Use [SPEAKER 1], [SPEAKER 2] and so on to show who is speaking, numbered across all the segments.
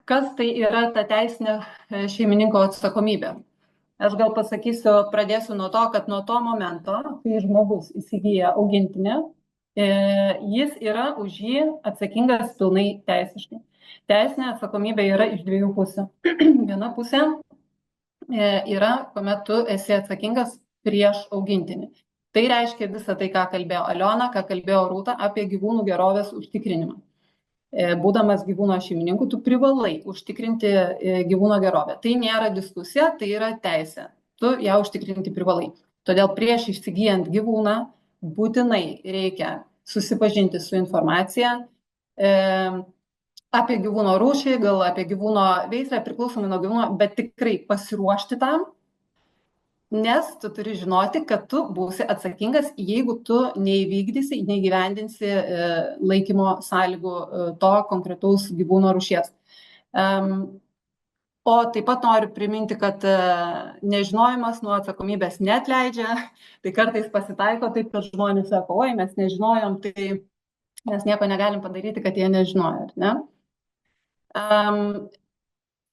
[SPEAKER 1] Kas tai yra ta teisinė šeimininko atsakomybė? Aš gal pasakysiu, pradėsiu nuo to, kad nuo to momento, kai žmogus įsigyja augintinį, jis yra už jį atsakingas pilnai teisiškai. Teisinė atsakomybė yra iš dviejų pusių. Viena pusė yra, kuomet tu esi atsakingas prieš augintinį. Tai reiškia visą tai, ką kalbėjo Aliona, ką kalbėjo Rūta apie gyvūnų gerovės užtikrinimą. Būdamas gyvūno šeimininku, tu privalai užtikrinti gyvūno gerovę. Tai nėra diskusija, tai yra teisė. Tu ją užtikrinti privalai. Todėl prieš įsigijant gyvūną būtinai reikia susipažinti su informacija apie gyvūno rūšį, gal apie gyvūno veislę, priklausomai nuo gyvūno, bet tikrai pasiruošti tam, nes tu turi žinoti, kad tu būsi atsakingas, jeigu tu neįvykdysi, neįgyvendinsi laikymo sąlygų to konkretaus gyvūno rūšies. O taip pat noriu priminti, kad nežinojimas nuo atsakomybės neatleidžia, tai kartais pasitaiko taip, kad žmonės sako, oi, mes nežinojom, tai mes nieko negalim padaryti, kad jie nežinojo, ar ne?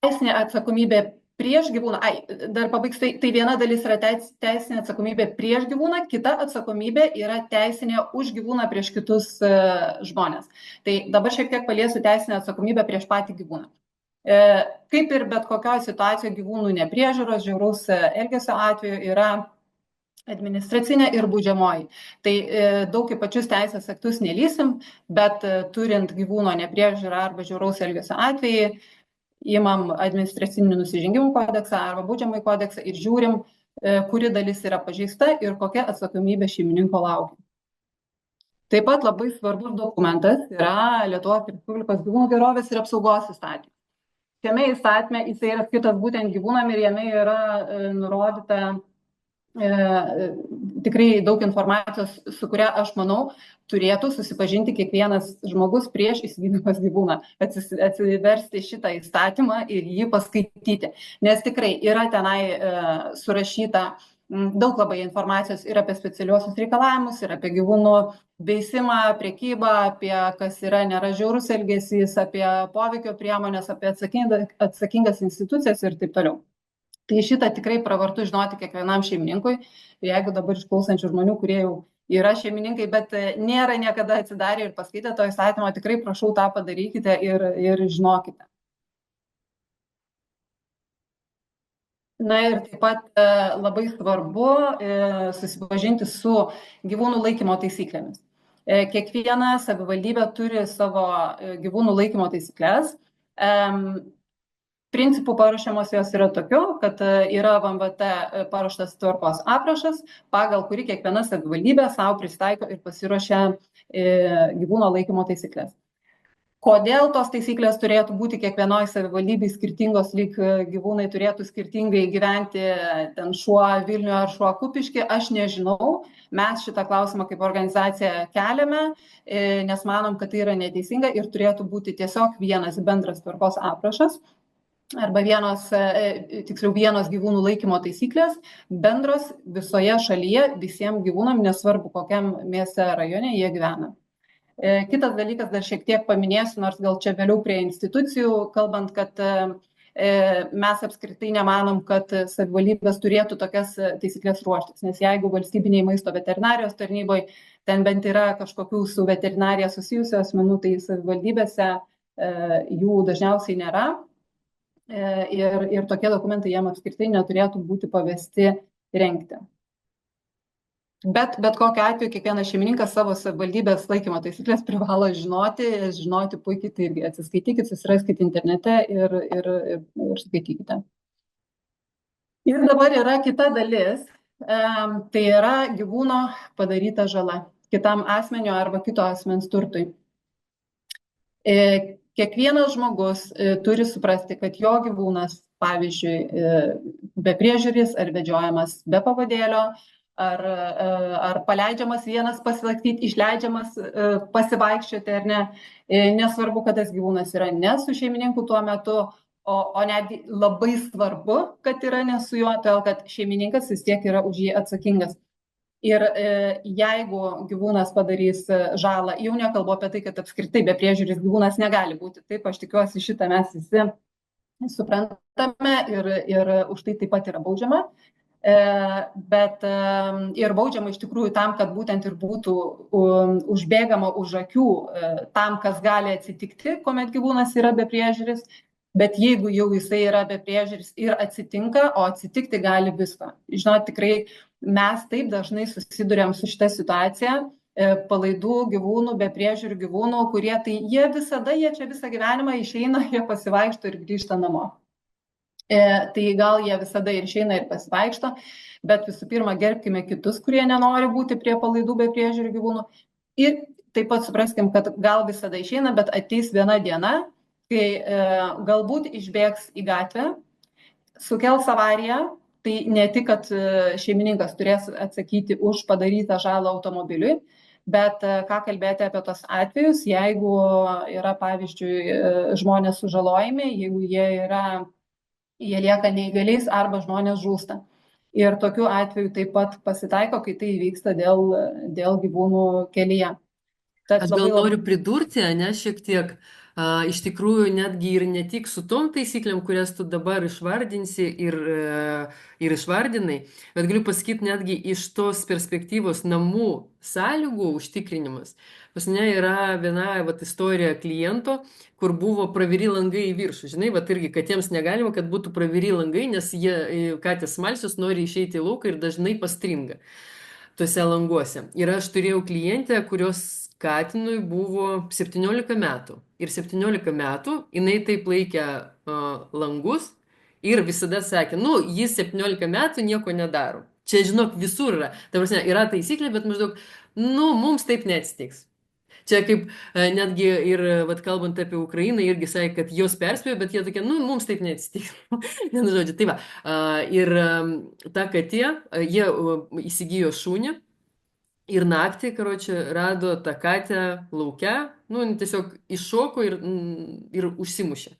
[SPEAKER 1] Teisinė atsakomybė prieš gyvūną, dar pabaigs, tai viena dalis yra teisinė atsakomybė prieš gyvūną, kita atsakomybė yra teisinė už gyvūną prieš kitus žmonės. Tai dabar šiek tiek paliesiu teisinę atsakomybę prieš patį gyvūną. Kaip ir bet kokioje situacijoje gyvūnų nepriežiūros, žiauraus elgesio atveju yra administracinė ir baudžiamoji. Tai daug į pačius teisės aktus nelysim, bet turint gyvūno nepriežiūrą arba žiauraus elgesio atvejį, imam administracinių nusižengimų kodeksą arba baudžiamąjį kodeksą ir žiūrim, kuri dalis yra pažeista ir kokia atsakomybė šeimininko laukia. Taip pat labai svarbus dokumentas yra Lietuvos Respublikos gyvūnų gerovės ir apsaugos įstatymas. Šiame įstatyme jisai yra skirtas būtent gyvūnam ir jame yra nurodyta tikrai daug informacijos, su kuria, aš manau, turėtų susipažinti kiekvienas žmogus prieš įsigydamas gyvūną, atsiversti šitą įstatymą ir jį paskaityti. Nes tikrai yra tenai surašyta daug labai informacijos ir apie specialiuosius reikalavimus, ir apie gyvūnų veisimą, prekybą, apie kas yra nėra žiaurus elgesys, apie poveikio priemonės, apie atsakingas institucijas ir taip toliau. Tai šitą tikrai pravartu žinoti kiekvienam šeimininkui. Jeigu dabar išklausančių žmonių, kurie jau yra šeimininkai, bet nėra niekada atsidarę ir paskaitę to įstatymo, tikrai prašau tą padarykite ir žinokite. Na ir taip pat labai svarbu susipažinti su gyvūnų laikymo taisyklėmis. Kiekviena savivaldybė turi savo gyvūnų laikymo taisyklės. Principų paruošiamos jos yra tokiu, kad yra VMVT paruoštas tvarkos aprašas, pagal kurį kiekviena savivaldybė savo pristaiko ir pasiruošia gyvūno laikymo taisyklės. Kodėl tos taisyklės turėtų būti kiekvienoje savivaldybėje skirtingos, lyg gyvūnai turėtų skirtingai gyventi, ten šuo Vilniuje ar šuo Kupišky, aš nežinau. Mes šitą klausimą kaip organizacija keliame, nes manom, kad tai yra neteisinga ir turėtų būti tiesiog vienas bendras tvarkos aprašas arba vienos gyvūnų laikymo taisyklės, bendros visoje šalyje visiems gyvūnam, nesvarbu kokiam mieste rajone jie gyvena. Kitas dalykas, dar šiek tiek paminėsiu, nors gal čia vėliau prie institucijų, kalbant, kad mes apskritai nemanom, kad savivaldybės turėtų tokias taisyklės ruoštis, nes jeigu valstybiniai maisto veterinarijos tarnyboje ten bent yra kažkokių su veterinarija susijusių asmenų, tai savivaldybėse jų dažniausiai nėra. Ir tokie dokumentai jiem apskritai neturėtų būti pavesti rengti. Bet kokiu atveju kiekvienas šeimininkas savo savivaldybės laikymo taisyklės privalo žinoti puikiai, tai irgi atsiskaitykit, susiraskite internete ir skaitykite. Ir dabar yra kita dalis, tai yra gyvūno padaryta žala kitam asmeniu arba kito asmens turtui. Kiekvienas žmogus turi suprasti, kad jo gyvūnas, pavyzdžiui, be priežiūris ar vedžiojamas be pavadėlio, ar paleidžiamas vienas pasilakstyti, išleidžiamas pasivaikščioti ar ne, nesvarbu, kad tas gyvūnas yra ne su šeimininku tuo metu, o netgi labai svarbu, kad yra ne su juo, todėl kad šeimininkas vis tiek yra už jį atsakingas. Ir jeigu gyvūnas padarys žalą, jau nekalbu apie tai, kad apskritai be priežiūros gyvūnas negali būti. Taip, aš tikiuosi, šitą mes visi suprantame ir už tai taip pat yra baudžiama. Bet ir baudžiama iš tikrųjų tam, kad būtent ir būtų užbėgama už akių tam, kas gali atsitikti, kuomet gyvūnas yra be priežiūros. Bet jeigu jau jisai yra be priežiūros ir atsitinka, o atsitikti gali visko. Žinot, tikrai mes taip dažnai susidurėm su šita situacija, palaidų gyvūnų, be priežiūrų gyvūnų, kurie tai jie čia visą gyvenimą išeina, jie pasivaikšto ir grįžta namo. Tai gal jie visada ir išeina ir pasivaikšto, bet visų pirma gerbkime kitus, kurie nenori būti prie palaidų be priežiūrų gyvūnų. Ir taip pat supraskim, kad gal visada išeina, bet ateis viena diena, kai galbūt išbėgs į gatvę, sukels avariją. Tai ne tik, kad šeimininkas turės atsakyti už padarytą žalą automobiliui, bet ką kalbėti apie tos atvejus, jeigu yra, pavyzdžiui, žmonės sužalojami, jeigu jie lieka neįgaliais arba žmonės žūsta. Ir tokiu atveju taip pat pasitaiko, kai tai įvyksta dėl gyvūnų kelyje.
[SPEAKER 2] Aš gal noriu pridurti, ne, šiek tiek. Iš tikrųjų, netgi ir ne tik su tom taisyklėm, kurias tu dabar išvardinsi ir išvardinai, bet galiu pasakyti netgi iš tos perspektyvos namų sąlygų užtikrinimas. Pas mane yra viena istorija kliento, kur buvo praviri langai į viršų. Žinai, irgi katėms negalima, kad būtų praviri langai, nes katės smalsios nori išeiti į lauką ir dažnai pastringa tuose languose. Ir aš turėjau klientę, kurios katinui buvo 17 metų. Ir 17 metų jinai taip laikė langus ir visada sakė, jis 17 metų nieko nedaro. Čia, žinok, visur yra. Ta prasme, yra taisyklė, bet maždaug, mums taip neatsitiks. Čia kaip netgi ir kalbant apie Ukrainą, irgi sakė, kad jos perspėjo, bet jie tokie, mums taip neatsitiks. Vienu žodžiu, tai va. Ir ta katė, jie įsigijo šunį. Ir naktį, rado tą katę lauke, tiesiog iššoko ir užsimušė.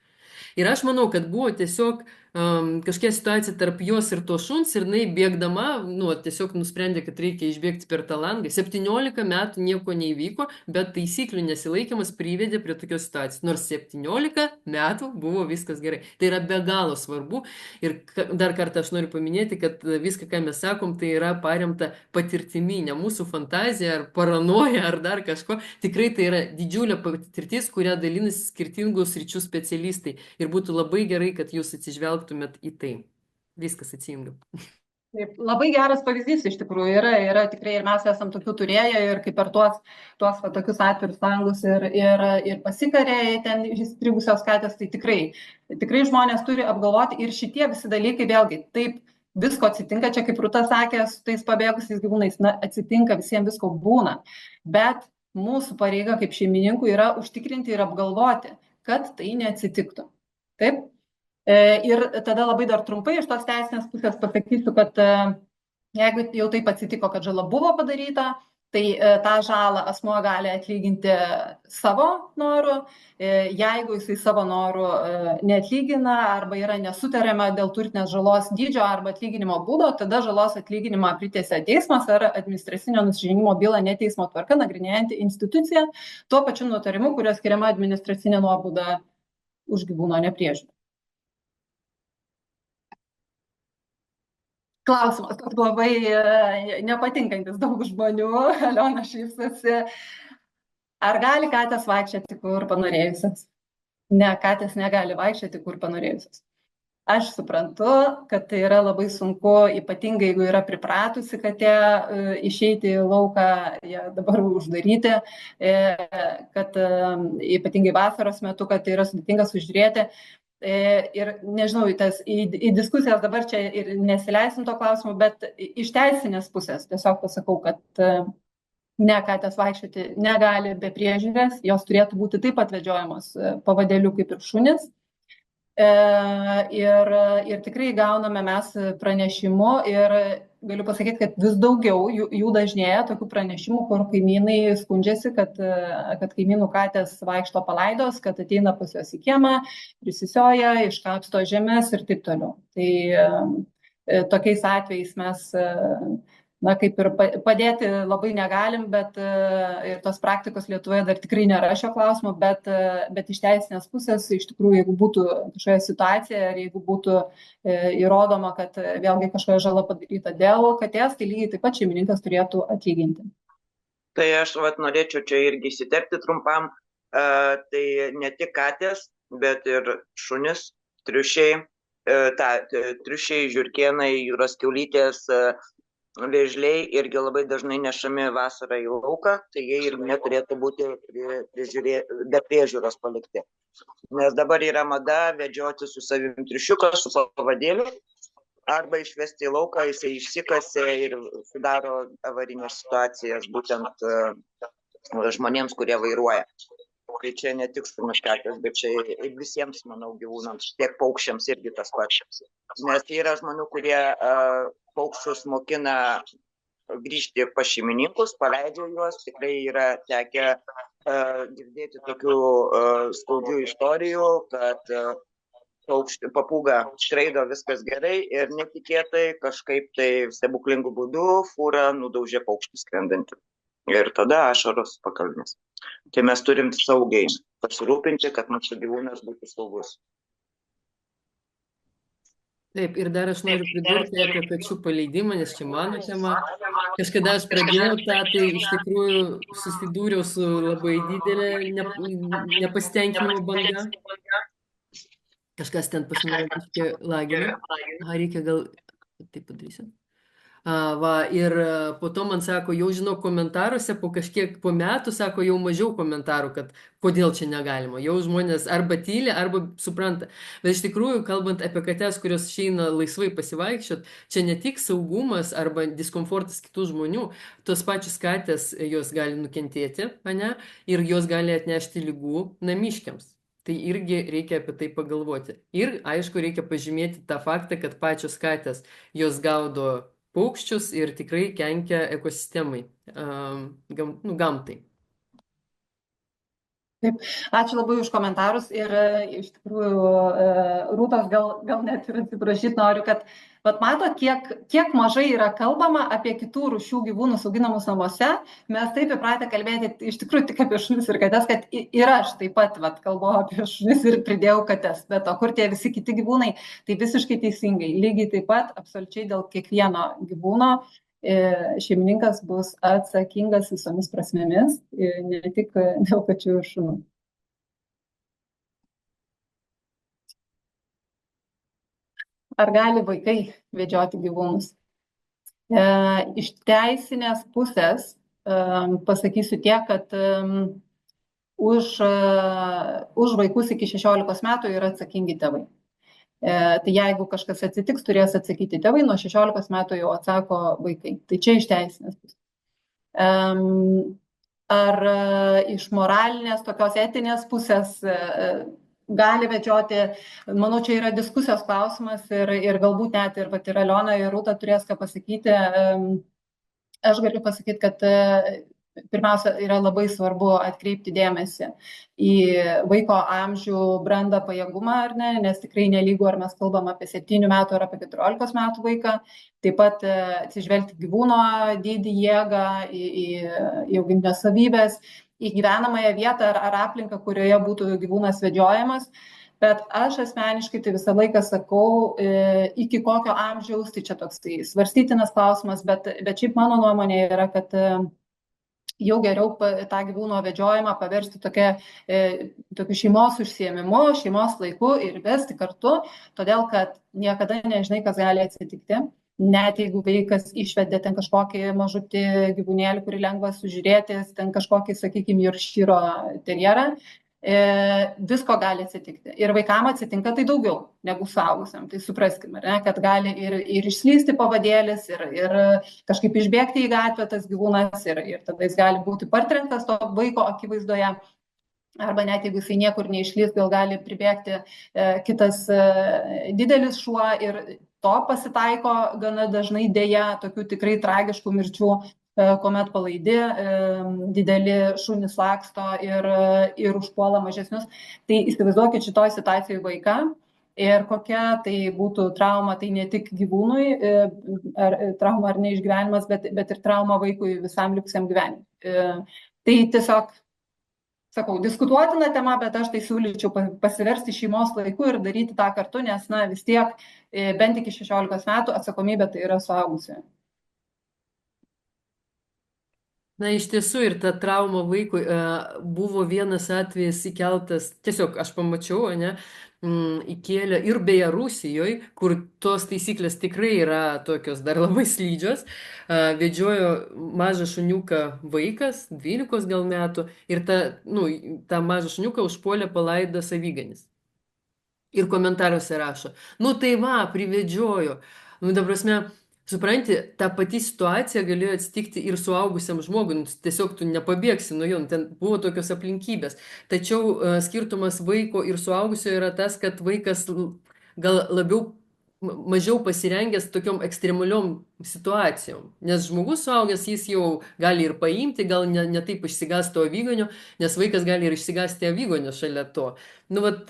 [SPEAKER 2] Ir aš manau, kad buvo tiesiog kažkokia situacija tarp jos ir to šuns ir jinai bėgdama, tiesiog nusprendė, kad reikia išbėgti per tą langą. 17 metų nieko neįvyko, bet taisyklių nesilaikymas privedė prie tokios situacijos. Nors 17 metų buvo viskas gerai. Tai yra be galo svarbu. Ir dar kartą aš noriu paminėti, kad viską, ką mes sakom, tai yra paremta patirtimi, ne mūsų fantazija ar paranoja ar dar kažko. Tikrai tai yra didžiulė patirtis, kurią dalinasi skirtingų sričių specialistai. Ir būtų labai gerai, kad jūs atsižvelgtumėt į tai. Viskas atsijungia.
[SPEAKER 1] Taip, labai geras pavyzdys iš tikrųjų yra tikrai ir mes esam tokių turėję ir kaip per tuos tokius atvirus langus ir pasikarė ten įstrigusios katės, tai tikrai žmonės turi apgalvoti ir šitie visi dalykai vėlgi taip visko atsitinka, čia kaip Rūta sakė, su tais pabėgusiais gyvūnais, atsitinka, visiems visko būna, bet mūsų pareiga kaip šeimininkų yra užtikrinti ir apgalvoti, kad tai neatsitiktų. Taip? Ir tada labai dar trumpai iš tos teisinės pusės pasakysiu, kad jeigu jau taip atsitiko, kad žala buvo padaryta, tai tą žalą asmuo gali atlyginti savo noru. Jeigu jisai savo noru neatlygina arba yra nesutariama dėl turtinės žalos dydžio arba atlyginimo būdo, tada žalos atlyginimą pritiesia teismas ar administracinio nusižengimo bylą ne teismo tvarka nagrinėjanti institucija, tuo pačiu nutarimu, kurio skiriama administracinė nuobauda už gyvūno nepriežiūrą. Klausimas, kad labai nepatinkantis daug žmonių, Aliona šypsosi. Ar gali katės vaikščioti kur panorėjusios? Ne, katės negali vaikščioti kur panorėjusios. Aš suprantu, kad tai yra labai sunku, ypatingai jeigu yra pripratusi katė išeiti į lauką, ją dabar uždaryti, kad ypatingai vasaros metu, kad tai yra sudėtinga sužiūrėti. Ir nežinau, į diskusijas dabar čia ir nesileisim to klausimu, bet iš teisinės pusės tiesiog pasakau, kad ne, katės vaikščioti negali be priežiūrės, jos turėtų būti taip pat vedžiojamos pavadėliu kaip ir šunis. Ir tikrai gauname mes pranešimų ir galiu pasakyti, kad vis daugiau jų dažnėja tokių pranešimų, kur kaimynai skundžiasi, kad kaimynų katės vaikšto palaidos, kad ateina pas juos į kiemą, prisisioja, iškapsto žemės ir taip toliau. Tai tokiais atvejais mes na, kaip ir padėti labai negalim, bet ir tos praktikos Lietuvoje dar tikrai nėra šio klausimo, bet iš teisinės pusės, iš tikrųjų, jeigu būtų kažkokia situacija, ar jeigu būtų įrodoma, kad vėlgi kažkokia žala padaryta dėl katės, tai lygiai taip pat šeimininkas turėtų atlyginti.
[SPEAKER 3] Tai aš norėčiau čia irgi įsiterpti trumpam, tai ne tik katės, bet ir šunis, triušiai, triušiai, žiurkėnai, jūros kiaulytės, vėžliai irgi labai dažnai nešami vasarą į lauką, tai jie irgi neturėtų būti be priežiūros palikti. Nes dabar yra mada vedžioti su savim triušiuką, su pavadėliu, arba išvesti į lauką, jisai išsikasė ir sudaro avarinės situacijas būtent žmonėms, kurie vairuoja. Tai čia ne tik šunims katės, bet čia ir visiems, manau, gyvūnams, tiek paukščiams irgi tas pats. Nes yra žmonių, kurie paukščius mokina grįžti pas šeimininkus, paleidžia juos, tikrai yra tekę girdėti tokių skaudžių istorijų, kad papūga skraido, viskas gerai ir netikėtai kažkaip tai stebuklingų būdų fūra nudaužė paukštį skrendantį. Ir tada ašaros pakalnės. Tai mes turim saugiai pasirūpinti, kad mūsų gyvūnas būtų saugus.
[SPEAKER 2] Taip, ir dar aš noriu pridurti apie kačių paleidimą, nes čia mano tema. Kažkada aš pradėjau tą, tai iš tikrųjų susidūriau su labai didelė nepasitenkinimo banga. Kažkas ten pas mane biškį lagina. Reikia gal taip padarysiu. Ir po to man sako, jau žinau komentaruose, po metų sako, jau mažiau komentarų, kad kodėl čia negalima. Jau žmonės arba tyli, arba supranta. Bet iš tikrųjų, kalbant apie kates, kurios išeina laisvai pasivaikščiot, čia ne tik saugumas arba diskomfortas kitų žmonių, tos pačios katės jos gali nukentėti, ane, ir jos gali atnešti ligų namiškiams. Tai irgi reikia apie tai pagalvoti. Ir, aišku, reikia pažymėti tą faktą, kad pačios katės jos gaudo paukščius ir tikrai kenkia ekosistemai, gamtai.
[SPEAKER 1] Taip, ačiū labai už komentarus ir iš tikrųjų Rūtos gal net ir atsiprašyti noriu, kad mato, kiek mažai yra kalbama apie kitų rūšių gyvūnus auginamus namuose. Mes taip įpratę kalbėti iš tikrųjų tik apie šunis ir kates, kad ir aš taip pat kalbu apie šunis ir pridėjau kates. Bet o kur tie visi kiti gyvūnai, tai visiškai teisingai. Lygiai taip pat absoliučiai dėl kiekvieno gyvūno šeimininkas bus atsakingas visomis prasmėmis, ne tik dėl kačių ir šunų. Ar gali vaikai vedžioti gyvūnus? Iš teisinės pusės pasakysiu tiek, kad už vaikus iki 16 metų yra atsakingi tėvai. Tai jeigu kažkas atsitiks, turės atsakyti tėvai, nuo 16 metų jau atsako vaikai. Tai čia iš teisinės pusės. Ar iš moralinės, tokios etinės pusės gali vedžioti, manau, čia yra diskusijos klausimas ir galbūt net ir Aliona ir Rūta turės ką pasakyti. Aš galiu pasakyti, kad pirmiausia, yra labai svarbu atkreipti dėmesį į vaiko amžių, brandą, pajėgumą, ar ne, nes tikrai nelygu, ar mes kalbam apie 7 metų ar apie 14 metų vaiką. Taip pat atsižvelgti gyvūno dydį, jėgą, į augintinio savybės, į gyvenamąją vietą ar aplinką, kurioje būtų gyvūnas vedžiojamas. Bet aš asmeniškai tai visą laiką sakau, iki kokio amžiaus, tai čia toks svarstytinas klausimas, bet šiaip mano nuomonė yra, kad jau geriau tą gyvūno vedžiojimą paversti tokiu šeimos užsiėmimu, šeimos laiku ir vesti kartu, todėl kad niekada nežinai, kas gali atsitikti. Net jeigu vaikas išvedė ten kažkokį mažutį gyvūnėlį, kurį lengva sužiūrėti, ten kažkokį, sakykime, Yorkšyro terjerą, visko gali atsitikti. Ir vaikam atsitinka tai daugiau negu suaugusiam. Tai supraskime, kad gali ir išslysti pavadėlis, ir kažkaip išbėgti į gatvę tas gyvūnas, ir tada jis gali būti partrenktas to vaiko akivaizdoje. Arba net jeigu jisai niekur neišlys, gal gali pribėgti kitas didelis šuo ir to pasitaiko gana dažnai dėja tokių tikrai tragiškų mirčių, kuomet palaidi, dideli šunys laksto ir užpuola mažesnius. Tai įsivaizduokit šitoj situacijoje vaiką ir kokia tai būtų trauma, tai ne tik gyvūnui, ar trauma ar neišgyvenimas, bet ir trauma vaikui visam likusiam gyvenimui. Tai tiesiog, sakau, diskutuotina tema, bet aš tai siūlyčiau pasiversti šeimos laiku ir daryti tą kartu, nes, na, vis tiek bent iki 16 metų atsakomybė tai yra suaugusiojo.
[SPEAKER 2] Na, iš tiesų ir ta trauma vaikui buvo vienas atvejis įkeltas, tiesiog aš pamačiau, ne, įkėlė ir beje Rusijoje, kur tos taisyklės tikrai yra tokios dar labai slidžios, vedžiojo mažą šuniuką vaikas, 12 gal metų, ir tą mažą šuniuką užpuolė palaidas aviganis. Ir komentaruose rašo, nu tai va, privedžiojo. Nu, ta prasme, supranti, ta pati situacija galėjo atsitikti ir suaugusiam žmogui, tiesiog tu nepabėgsi nuo jo, ten buvo tokios aplinkybės. Tačiau skirtumas vaiko ir suaugusio yra tas, kad vaikas gal mažiau pasirengęs tokiom ekstremaliom situacijom. Nes žmogus suaugęs, jis jau gali ir paimti, gal ne taip išsigąs to aviganio, nes vaikas gali ir išsigąsti aviganio šalia to. Nu, vat,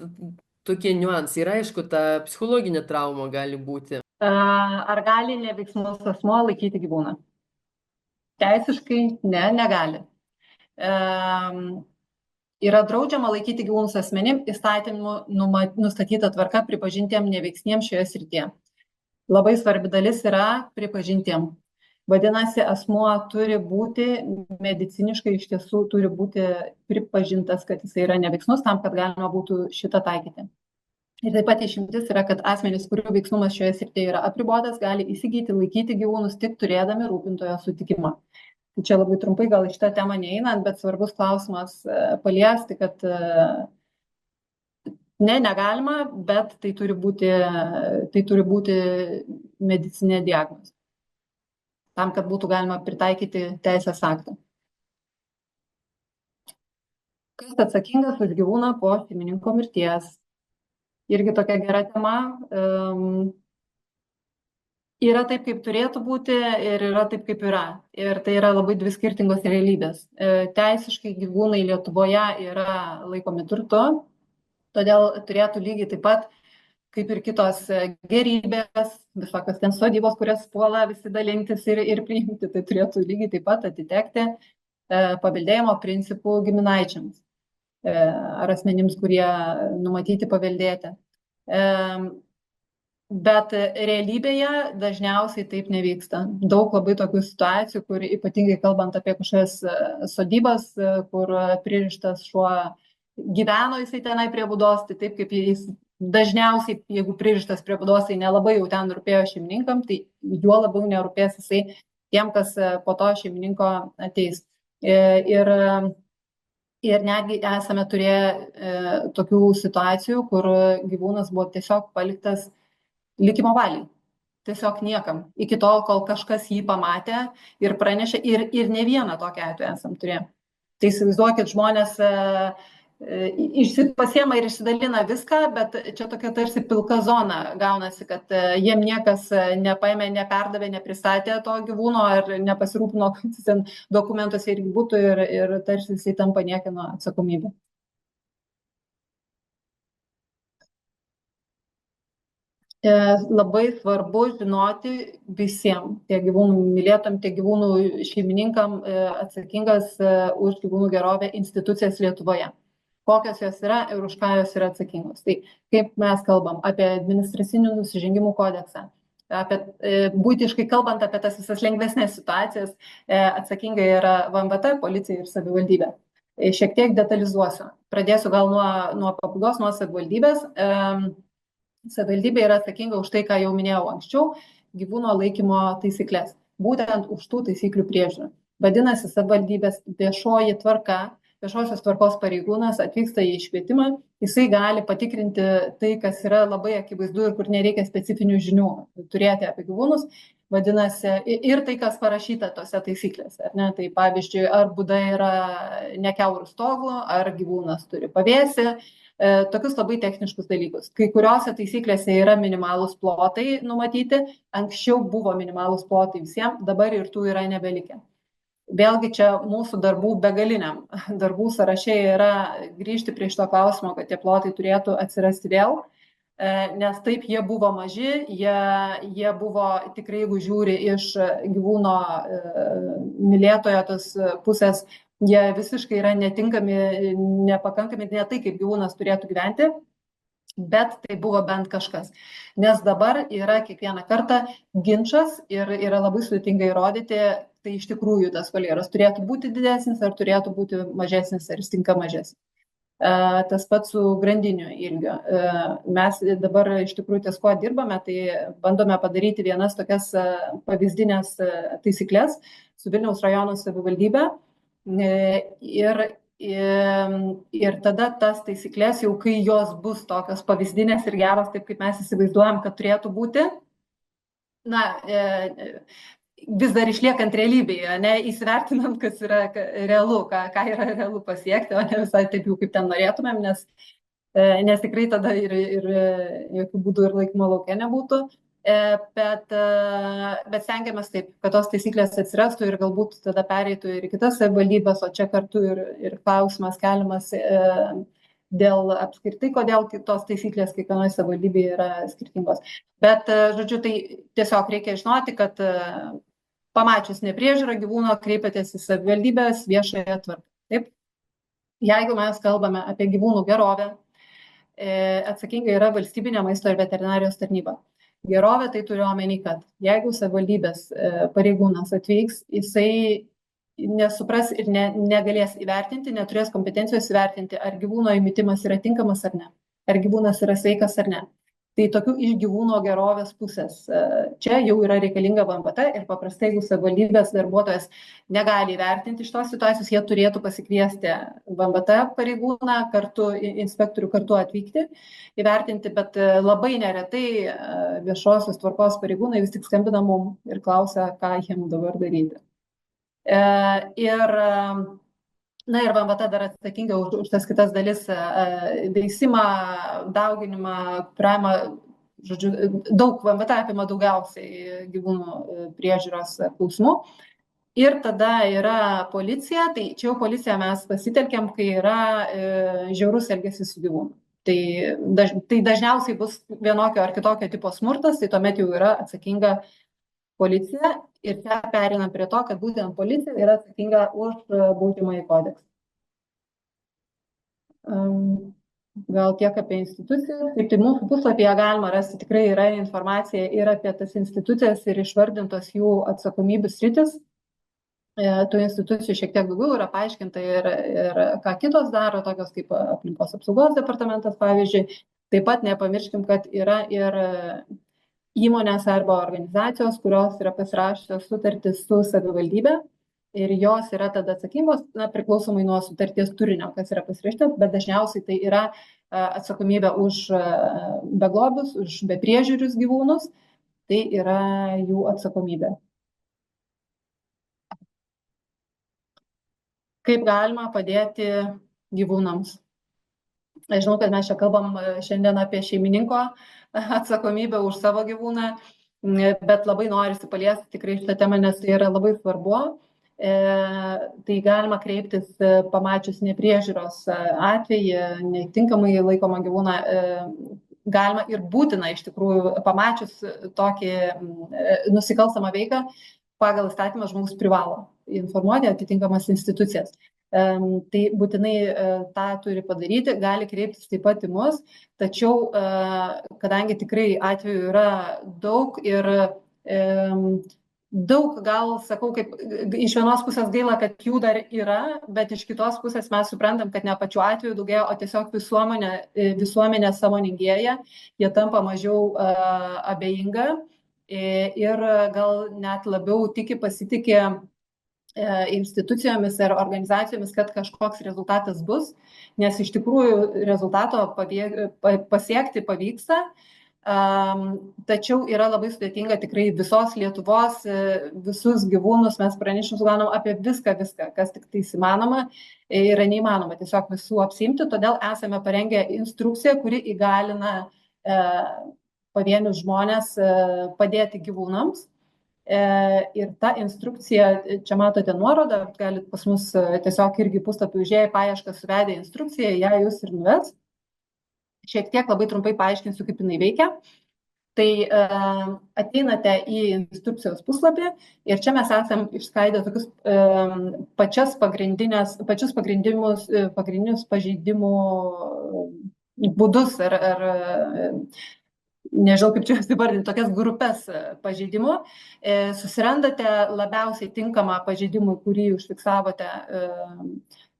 [SPEAKER 2] tokie niuansai. Ir aišku, ta psichologinė trauma gali būti.
[SPEAKER 1] Ar gali neveiksnus asmuo laikyti gyvūną? Teisiškai negali. Yra draudžiama laikyti gyvūnus asmenim įstatymų nustatyta tvarka pripažintiem neveiksniem šioje srityje. Labai svarbi dalis yra pripažintiem. Vadinasi, asmuo turi būti mediciniškai iš tiesų turi būti pripažintas, kad jis yra neveiksnus tam, kad galima būtų šitą taikyti. Ir taip pat išimtis yra, kad asmenys, kurių veiksnumas šioje srityje yra apribotas, gali įsigyti, laikyti gyvūnus tik turėdami rūpintojo sutikimą. Tai čia labai trumpai gal iš tą temą neeinant, bet svarbus klausimas paliesti, kad negalima, bet tai turi būti medicinė diagnozė. Tam, kad būtų galima pritaikyti teisės aktą. Kas atsakingas už gyvūną po šeimininko mirties? Irgi tokia gera tema. Yra taip, kaip turėtų būti ir yra taip, kaip yra. Ir tai yra labai dvi skirtingos realybės. Teisiškai gyvūnai Lietuvoje yra laikomi turtu, todėl turėtų lygiai taip pat, kaip ir kitos gerybės, visokios ten sodybos, kurias puola visi dalintis ir priimti, tai turėtų lygiai taip pat atitekti paveldėjimo principų giminaičiams ar asmenims, kurie numatyti paveldėti. Bet realybėje dažniausiai taip nevyksta. Daug labai tokių situacijų, kur ypatingai kalbant apie kažkokias sodybas, kur pririštas šuo gyveno jisai tenai prie būdos, tai taip kaip jis dažniausiai, jeigu pririštas prie būdos, tai nelabai jau ten rūpėjo šeimininkam, tai juo labiau nerūpės jisai tiem, kas po to šeimininko ateis. Ir netgi esame turėję tokių situacijų, kur gyvūnas buvo tiesiog paliktas likimo valiai. Tiesiog niekam. Iki tol, kol kažkas jį pamatė ir pranešė, ir ne vieną tokią atveju esam turėję. Tai įsivaizduokit, žmonės pasiema ir išsidalina viską, bet čia tokia tarsi pilka zona gaunasi, kad jiem niekas nepaėmė, neperdavė, nepristatė to gyvūno ir nepasirūpino, kad jis ten dokumentuose irgi būtų ir tarsi jisai tampa niekieno atsakomybė. Labai svarbu žinoti visiems, tiek gyvūnų mylėtam, tiek gyvūnų šeimininkam atsakingas už gyvūnų gerovę institucijas Lietuvoje. Kokios jos yra ir už ką jos yra atsakingos. Tai kaip mes kalbam apie administracinių nusižengimų kodeksą, būtiškai kalbant apie tas visas lengvesnės situacijas, atsakinga yra VMVT, policija ir savivaldybė. Šiek tiek detalizuosiu. Pradėsiu gal nuo pabaigos, nuo savivaldybės. Savivaldybė yra atsakinga už tai, ką jau minėjau anksčiau, gyvūno laikymo taisyklės. Būtent už tų taisyklių priežiūrą. Vadinasi, savivaldybės viešosios tvarkos pareigūnas atvyksta į iškvietimą, jisai gali patikrinti tai, kas yra labai akivaizdu ir kur nereikia specifinių žinių turėti apie gyvūnus. Vadinasi, ir tai, kas parašyta tose taisyklėse. Ar ne? Tai pavyzdžiui, ar būda yra ne kiaurų stogų, ar gyvūnas turi pavėsį, tokius labai techniškus dalykus. Kai kuriuose taisyklėse yra minimalūs plotai numatyti, anksčiau buvo minimalūs plotai visiems, dabar ir tų yra nebelikę. Vėlgi čia mūsų darbų begaliniam darbų sąraše yra grįžti prie šito klausimo, kad tie plotai turėtų atsirasti vėl. nes taip jie buvo maži, jie buvo tikrai, jeigu žiūri iš gyvūno mylėtojo tos pusės, jie visiškai yra netinkami, nepakankami, ne tai, kaip gyvūnas turėtų gyventi, bet tai buvo bent kažkas. Nes dabar yra kiekvieną kartą ginčas ir yra labai sudėtinga įrodyti, tai iš tikrųjų tas voljeras turėtų būti didesnis ar turėtų būti mažesnis ar jis tinka mažesnis. Tas pats su grandiniu ilgio. Mes dabar iš tikrųjų ties kuo dirbame, tai bandome padaryti vienas tokias pavyzdinės taisyklės su Vilniaus rajono savivaldybė ir tada tas taisyklės, jau kai jos bus tokios pavyzdinės ir geros, taip kaip mes įsivaizduojam, kad turėtų būti, na, vis dar išliekant realybėje, ne įsivertinant, kas yra realu, ką yra realu pasiekti, o ne visai taip jau kaip ten norėtumėm, nes tikrai tada ir jokių būdų ir laikymo lauke nebūtų. Bet stengiamės taip, kad tos taisyklės atsirastų ir galbūt tada pereitų ir kitas savivaldybės, o čia kartu ir klausimas keliamas dėl apskritai, kodėl tos taisyklės kiekvienoje savivaldybėje yra skirtingos. Bet, žodžiu, tai tiesiog reikia žinoti, kad pamačius nepriežiūrą gyvūno kreipiatės į savivaldybės viešąją tvarką. Taip? Jeigu mes kalbame apie gyvūnų gerovę, atsakinga yra valstybinė maisto ir veterinarijos tarnyba. Gerovė tai turiu omeny, kad jeigu savivaldybės pareigūnas atvyks, jisai nesupras ir negalės įvertinti, neturės kompetencijos įvertinti, ar gyvūno įmitimas yra tinkamas ar ne, ar gyvūnas yra sveikas ar ne. Tai tokių iš gyvūno gerovės pusės čia jau yra reikalinga VMVT ir paprastai, jeigu savivaldybės darbuotojas negali įvertinti šitos situacijos, jie turėtų pasikviesti VMVT pareigūną, inspektorių kartu atvykti, įvertinti, bet labai neretai viešosios tvarkos pareigūnai vis tik skambina mum ir klausia, ką jiem dabar daryti. Na ir VMVT dar atsakinga už tas kitas dalis veisimą, dauginimą, kuravimą, žodžiu, daug VMVT apima daugiausiai gyvūnų priežiūros klausimų. Ir tada yra policija, tai čia jau policiją mes pasitelkiam, kai yra žiaurus elgesys su gyvūnu. Tai dažniausiai bus vienokio ar kitokio tipo smurtas, tai tuomet jau yra atsakinga policija. Ir čia perinam prie to, kad būtent policija yra atsakinga už baudžiamąjį kodeksą. Gal tiek apie institucijas. Taip, tai mūsų puslapyje galima rasti, tikrai yra informacija ir apie tas institucijas ir išvardintos jų atsakomybių sritis. Tų institucijų šiek tiek daugiau yra paaiškinta ir ką kitos daro, tokios kaip aplinkos apsaugos departamentas, pavyzdžiui. Taip pat nepamirškim, kad yra ir įmonės arba organizacijos, kurios yra pasirašusios sutartis su savivaldybė ir jos yra tada atsakingos, priklausomai nuo sutarties turinio, kas yra pasirašyta, bet dažniausiai tai yra atsakomybė už beglobius, už bepriežiūrius gyvūnus, tai yra jų atsakomybė. Kaip galima padėti gyvūnams? Aš žinau, kad mes čia kalbam šiandien apie šeimininko atsakomybę už savo gyvūną, bet labai norisi paliesti tikrai šitą temą, nes tai yra labai svarbu. Tai galima kreiptis pamačius nepriežiūros atvejį, netinkamai laikomą gyvūną, galima ir būtina iš tikrųjų pamačius tokį nusikalstamą veiką, pagal įstatymą žmogus privalo informuoti atitinkamas institucijas. Tai būtinai tą turi padaryti, gali kreiptis taip pat į mus, tačiau kadangi tikrai atvejų yra daug ir daug, gal sakau, kaip iš vienos pusės gaila, kad jų dar yra, bet iš kitos pusės mes suprantam, kad ne pačiu atveju daugėja, o tiesiog visuomenė sąmoningėja, jie tampa mažiau abejinga ir gal net labiau pasitikė institucijomis ir organizacijomis, kad kažkoks rezultatas bus, nes iš tikrųjų rezultato pasiekti pavyksta, tačiau yra labai sudėtinga tikrai visos Lietuvos, visus gyvūnus, mes pranešimus gaunam apie viską, kas tik tai įmanoma, yra neįmanoma tiesiog visų apsiimti, todėl esame parengę instrukciją, kuri įgalina pavienius žmonės padėti gyvūnams. Ir ta instrukcija, čia matote nuorodą, galit pas mus tiesiog irgi puslapį užėję paiešką suvedę instrukciją, ją jūs ir nuves. šiek tiek labai trumpai paaiškinsiu, kaip jinai veikia. Tai ateinate į instrukcijos puslapį ir čia mes esam išskaidę tokius pagrindinius pažeidimų būdus ar nežinau, kaip čia įvardinti, tokias grupės pažeidimų. Susirandate labiausiai tinkamą pažeidimui, kurį užfiksavote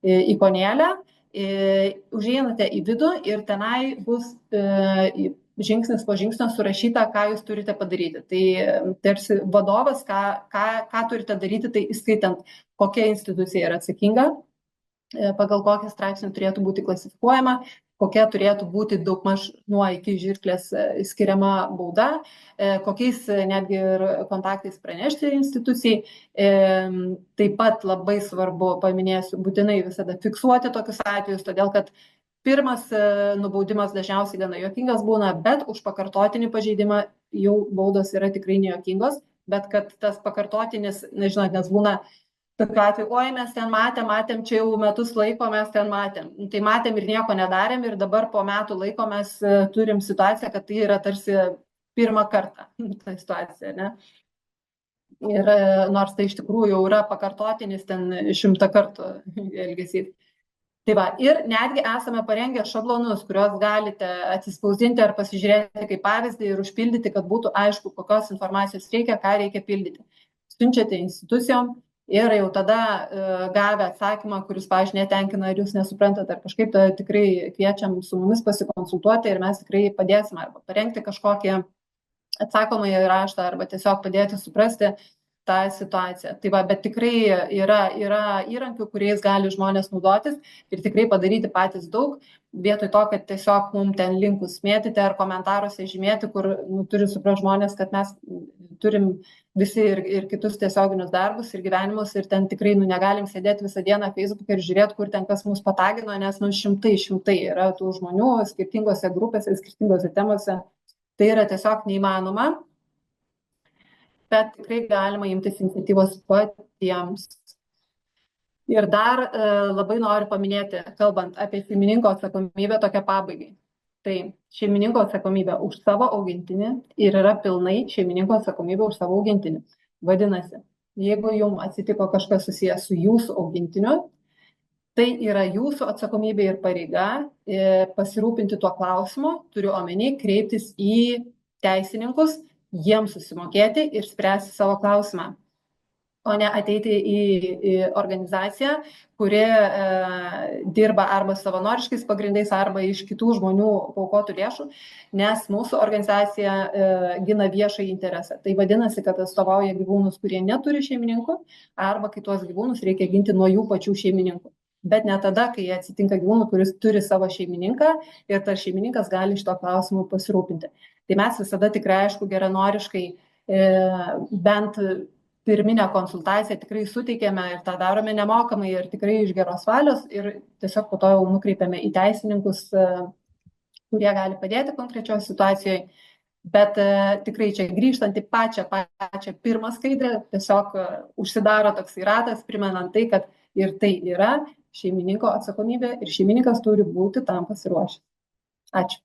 [SPEAKER 1] ikonėlę, užeinate į vidų ir tenai bus žingsnis po žingsnio surašyta, ką jūs turite padaryti. Tai tarsi vadovas, ką turite daryti, tai įskaitant, kokia institucija yra atsakinga, pagal kokį straipsnį turėtų būti klasifikuojama, kokia turėtų būti daugmaž nuo iki žirklės skiriama bauda, kokiais netgi ir kontaktais pranešti institucijai. Taip pat labai svarbu, paminėsiu, būtinai visada fiksuoti tokius atvejus, todėl kad pirmas nubaudimas dažniausiai gana juokingas būna, bet už pakartotinį pažeidimą jau baudos yra tikrai nejuokingos, bet kad tas pakartotinis, nežinot, nes būna tokiu atveju, oi, mes ten matėm, čia jau metus laiko mes ten matėm. Tai matėm ir nieko nedarėm ir dabar po metų laiko mes turim situaciją, kad tai yra tarsi pirmą kartą ta situacija, ne? Ir nors tai iš tikrųjų jau yra pakartotinis ten 100 kartų elgesys. Tai va, ir netgi esame parengę šablonus, kuriuos galite atsispausdinti ar pasižiūrėti kaip pavyzdį ir užpildyti, kad būtų aišku, kokios informacijos reikia, ką reikia pildyti. Siunčiate institucijom ir jau tada gavę atsakymą, kuris, pavyzdžiui, netenkina ir jūs nesuprantate ar kažkaip, tai tikrai kviečiam su mumis pasikonsultuoti ir mes tikrai padėsime arba parengti kažkokį atsakomąjį raštą arba tiesiog padėti suprasti tą situaciją. Tai va, bet tikrai yra įrankių, kuriais gali žmonės naudotis ir tikrai padaryti patys daug, vietoj to, kad tiesiog mums ten linkus mėtyti ar komentaruose žymėti, kur turi suprasti žmonės, kad mes turim visi ir kitus tiesioginius darbus ir gyvenimus ir ten tikrai negalim sėdėti visą dieną Facebook'e ir žiūrėti, kur ten kas mus patagino, nes šimtai yra tų žmonių skirtingose grupėse, skirtingose temose. Tai yra tiesiog neįmanoma. Bet tikrai galima imtis iniciatyvos patiems. Ir dar labai noriu paminėti, kalbant apie šeimininko atsakomybę tokią pabaigai. Tai šeimininko atsakomybė už savo augintinį ir yra pilnai šeimininko atsakomybė už savo augintinį. Vadinasi, jeigu jums atsitiko kažkas susijęs su jūsų augintiniu, tai yra jūsų atsakomybė ir pareiga pasirūpinti tuo klausimu, turiu omeny, kreiptis į teisininkus, jiems susimokėti ir spręsti savo klausimą, o ne ateiti į organizaciją, kuri dirba arba savanoriškais pagrindais, arba iš kitų žmonių paukotų lėšų, nes mūsų organizacija gina viešąjį interesą. Tai vadinasi, kad atstovauja gyvūnus, kurie neturi šeimininkų, arba kai tuos gyvūnus reikia ginti nuo jų pačių šeimininkų. Bet ne tada, kai atsitinka gyvūnų, kuris turi savo šeimininką ir tas šeimininkas gali šito klausimu pasirūpinti. Tai mes visada tikrai, aišku, geranoriškai bent pirminę konsultaciją tikrai suteikėme ir tą darome nemokamai ir tikrai iš geros valios ir tiesiog po to jau nukreipiame į teisininkus, kurie gali padėti konkrečioje situacijoje. Bet tikrai čia grįžtant į pačią pirmą skaidrę, tiesiog užsidaro toksai ratas, primenant tai, kad ir tai yra šeimininko atsakomybė ir šeimininkas turi būti tam pasiruošęs. Ačiū.